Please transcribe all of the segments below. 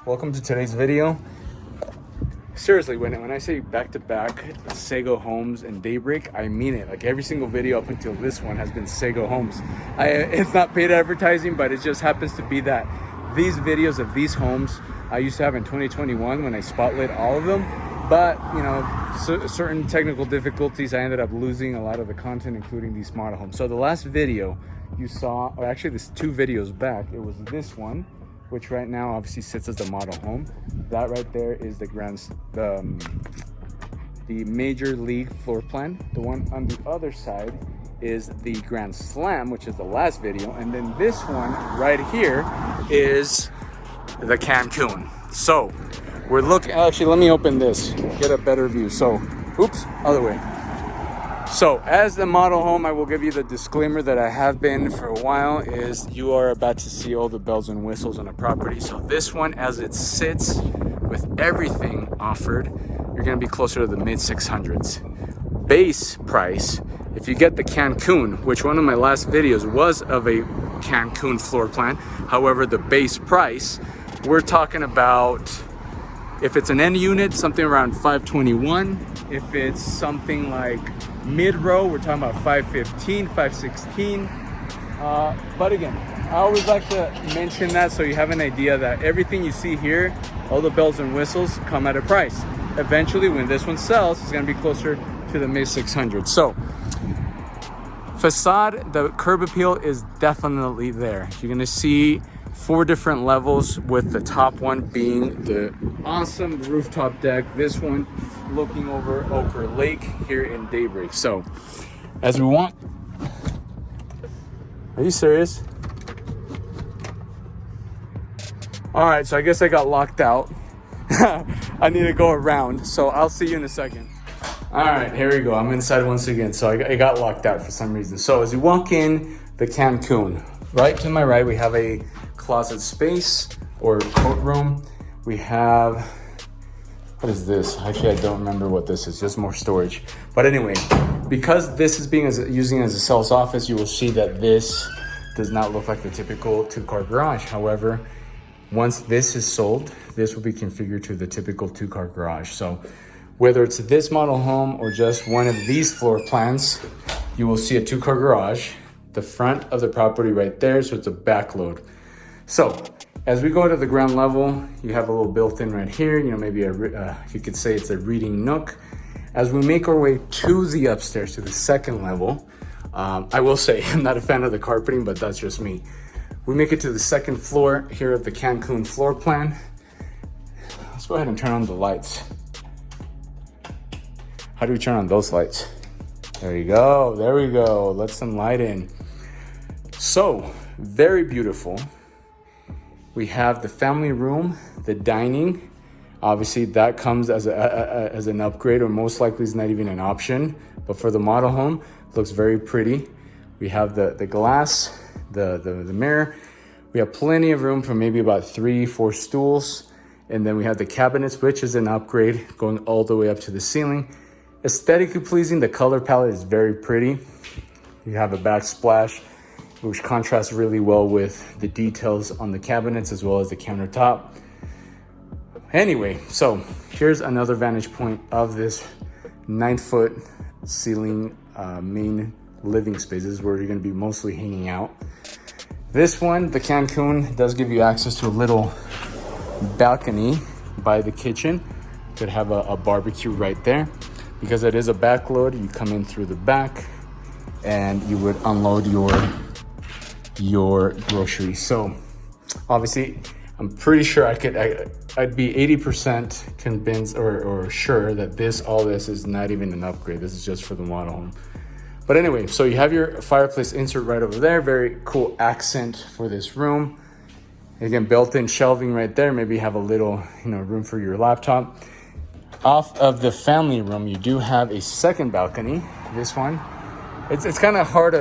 welcome to today's video. Seriously, when I say back-to-back Sego Homes and Daybreak, I mean it. Like every single video up until this one has been Sego Homes. It's not paid advertising, but it just happens to be that these videos of these homes I used to have in 2021 when I spotlit all of them. But, you know, certain technical difficulties, I ended up losing a lot of the content, including these model homes. So the last video you saw, or actually this 2 videos back, it was this one, which right now obviously sits as the model home. That right there is the major league floor plan. The one on the other side is the Grand Slam, which is the last video. And then this one right here is the Cancun. So we're looking, actually, let me open this, get a better view. So, oops, other way. So as the model home, I will give you the disclaimer that I have been for a while is you are about to see all the bells and whistles on a property. So this one, as it sits with everything offered, you're gonna be closer to the mid 600s. Base price, if you get the Cancun, which one of my last videos was of a Cancun floor plan. However, the base price, we're talking about, if it's an end unit, something around 521. If it's something like mid-row, we're talking about 515, 516. But again, I always like to mention that so you have an idea that everything you see here, all the bells and whistles come at a price. Eventually, when this one sells, it's gonna be closer to the mid 600s. So, facade, the curb appeal is definitely there. You're gonna see 4 different levels, with the top one being the awesome rooftop deck. This one looking over Oquirrh Lake here in Daybreak. So as we want, are you serious? All right, so I guess I got locked out. I need to go around, so I'll see you in a second. All right, here we go. I'm inside once again. So I got locked out for some reason. So as you walk in the Cancun, right to my right, we have a closet space or coat room. We have, what is this? Actually, I don't remember what this is, just more storage. But anyway, because this is using as a sales office, you will see that this does not look like the typical 2-car garage. However, once this is sold, this will be configured to the typical 2-car garage. So whether it's this model home or just one of these floor plans, you will see a 2-car garage, the front of the property right there, so it's a back load. So as we go to the ground level, you have a little built-in right here, you know, maybe you could say it's a reading nook. As we make our way to the upstairs, to the second level, I will say I'm not a fan of the carpeting, but that's just me. We make it to the second floor here of the Cancun floor plan. Let's go ahead and turn on the lights. How do we turn on those lights? There you go, there we go. Let some light in. So, very beautiful. We have the family room, the dining. Obviously, that comes as an upgrade, or most likely is not even an option. But for the model home, it looks very pretty. We have the glass, the mirror. We have plenty of room for maybe about 3-4 stools. And then we have the cabinets, which is an upgrade, going all the way up to the ceiling. Aesthetically pleasing, the color palette is very pretty. You have a backsplash, which contrasts really well with the details on the cabinets as well as the countertop. Anyway, so here's another vantage point of this 9-foot ceiling main living space. This is where you're gonna be mostly hanging out. This one, the Cancun, does give you access to a little balcony by the kitchen. Could have a barbecue right there. Because it is a back load, you come in through the back and you would unload your groceries. So obviously, I'm pretty sure I'd be 80% convinced or sure that all this is not even an upgrade. This is just for the model home. But anyway, so you have your fireplace insert right over there. Very cool accent for this room. Again, built-in shelving right there. Maybe have a little, room for your laptop. Off of the family room, you do have a second balcony. This one, it's kind of hard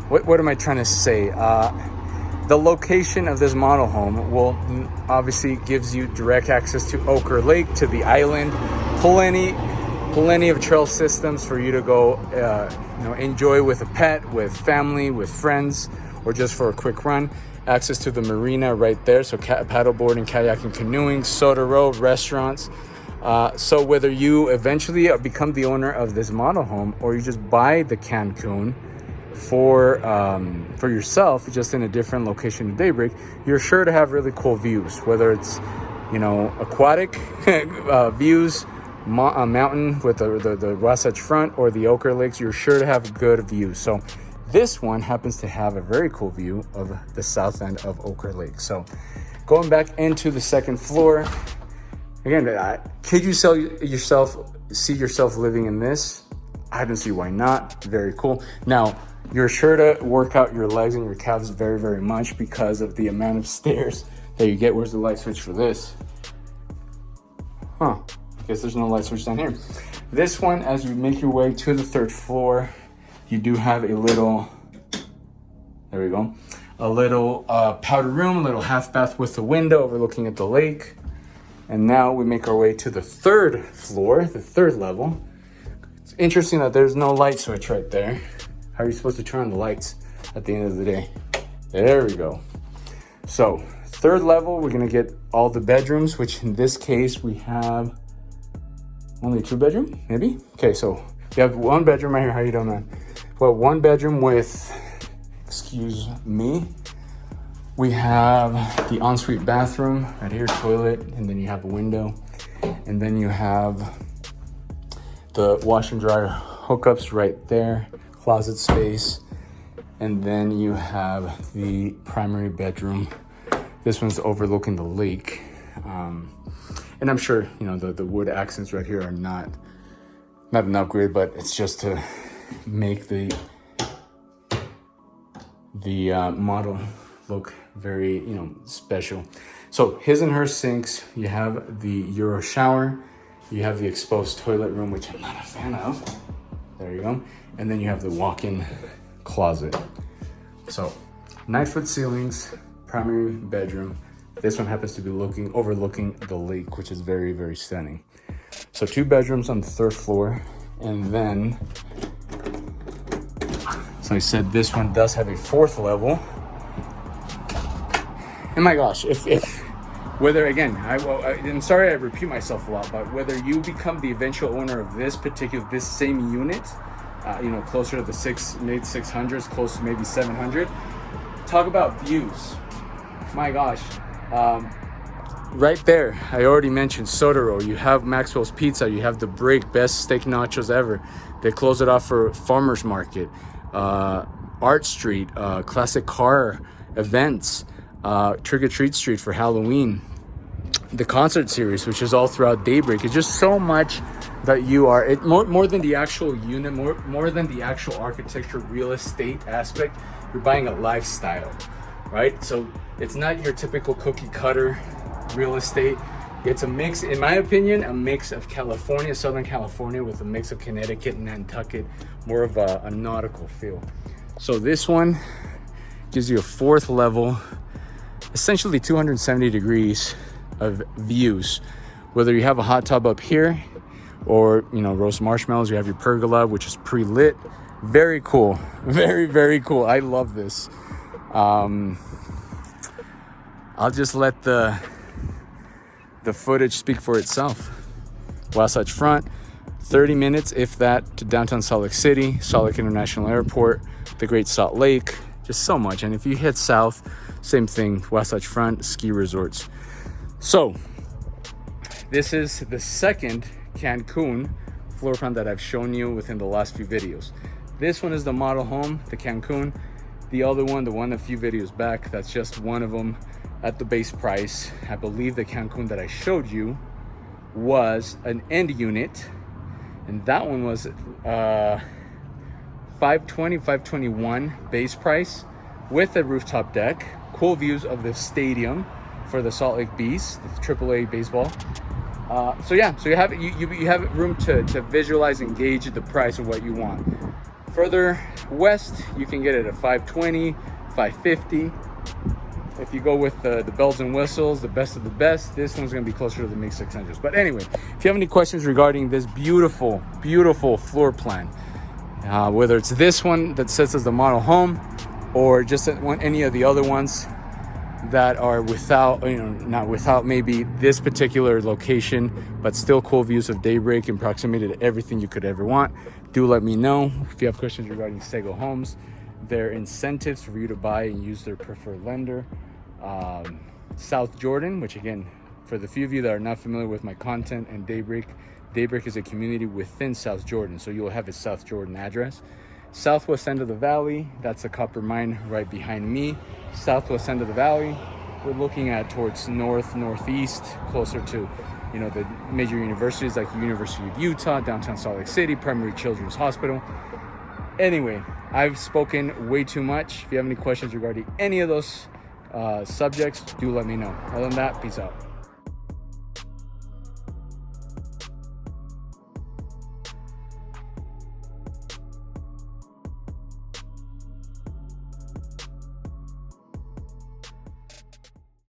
what am I trying to say? The location of this model home will obviously gives you direct access to Oquirrh Lake, to the island. Plenty of trail systems for you to go, enjoy with a pet, with family, with friends, or just for a quick run. access to the marina right there. So paddleboarding, kayaking, canoeing, soda road, restaurants. So whether you eventually become the owner of this model home or you just buy the Cancun for yourself, just in a different location in Daybreak, you're sure to have really cool views, whether it's, you know, aquatic views, mountain with the Wasatch Front, or the Oquirrh Lakes. You're sure to have good views. So this one happens to have a very cool view of the south end of Oquirrh Lake. So going back into the second floor, again, could you see yourself living in this? I don't see why not. Very cool. Now, you're sure to work out your legs and your calves very, very much because of the amount of stairs that you get. Where's the light switch for this? I guess there's no light switch down here. This one, as you make your way to the third floor, you do have a little, there we go, a little powder room, a little half bath with a window overlooking at the lake. And now we make our way to the third floor, the third level. It's interesting that there's no light switch right there. How are you supposed to turn on the lights at the end of the day? There we go. So third level, we're gonna get all the bedrooms, which in this case we have only 2 bedroom, maybe? Okay, so we have 1 bedroom right here. How you doing, man? Well, 1 bedroom with, excuse me, we have the ensuite bathroom right here, toilet, and then you have a window. And then you have the wash and dryer hookups right there, closet space. And then you have the primary bedroom. This one's overlooking the lake. And I'm sure, you know, the wood accents right here are not an upgrade, but it's just to make the model look very, you know, special. So his and her sinks, you have the Euro shower, you have the exposed toilet room, which I'm not a fan of. There you go. And then you have the walk-in closet. So 9-foot ceilings, primary bedroom. This one happens to be overlooking the lake, which is very, very stunning. So 2 bedrooms on the 3rd floor. And then, so I said this one does have a 4th level. And my gosh, if whether, again, I'm sorry I repeat myself a lot, but whether you become the eventual owner of this same unit, you know, closer to the mid 600s, close to maybe 700, talk about views. My gosh. Right there, I already mentioned Soda Row. You have Maxwell's Pizza. You have The Break, best steak nachos ever. They close it off for Farmers Market. Art Street, classic car events. Trick or Treat Street for Halloween. The concert series, which is all throughout Daybreak. It's just so much that you are, more than the actual unit, more than the actual architecture, real estate aspect. You're buying a lifestyle, right? So it's not your typical cookie cutter real estate. It's a mix, in my opinion, a mix of California, Southern California, with a mix of Connecticut and Nantucket, more of a nautical feel. So this one gives you a 4th level, essentially 270 degrees of views. Whether you have a hot tub up here or, you know, roast marshmallows, you have your pergola, which is pre-lit. Very cool. Very, very cool. I love this. I'll just let the footage speak for itself. Wasatch Front, 30 minutes, if that, to downtown Salt Lake City, Salt Lake International Airport, the Great Salt Lake, just so much. And if you head south, same thing, Wasatch Front, ski resorts. So this is the second Cancun floor plan that I've shown you within the last few videos. This one is the model home, the Cancun. The other one, the one a few videos back, that's just one of them at the base price. I believe the Cancun that I showed you was an end unit, and that one was $521 base price with a rooftop deck, cool views of the stadium for the Salt Lake Bees, the AAA baseball. So yeah, so you have room to visualize and gauge the price of what you want. Further west, you can get it at $520, $550. If you go with the bells and whistles, the best of the best, this one's gonna be closer to the mid 600s. But anyway, if you have any questions regarding this beautiful, beautiful floor plan, whether it's this one that sits as the model home or just any of the other ones, that are without, not without maybe this particular location, but still cool views of Daybreak in proximity to everything you could ever want, do let me know. If you have questions regarding Sego Homes, their incentives for you to buy and use their preferred lender. South Jordan, which again, for the few of you that are not familiar with my content and Daybreak is a community within South Jordan, so you'll have a South Jordan address. Southwest end of the valley, that's a copper mine right behind me. Southwest end of the valley, we're looking at towards northeast, closer to the major universities like the University of Utah, downtown Salt Lake City, Primary Children's Hospital. Anyway, I've spoken way too much. If you have any questions regarding any of those subjects, do let me know. Other than that, peace out.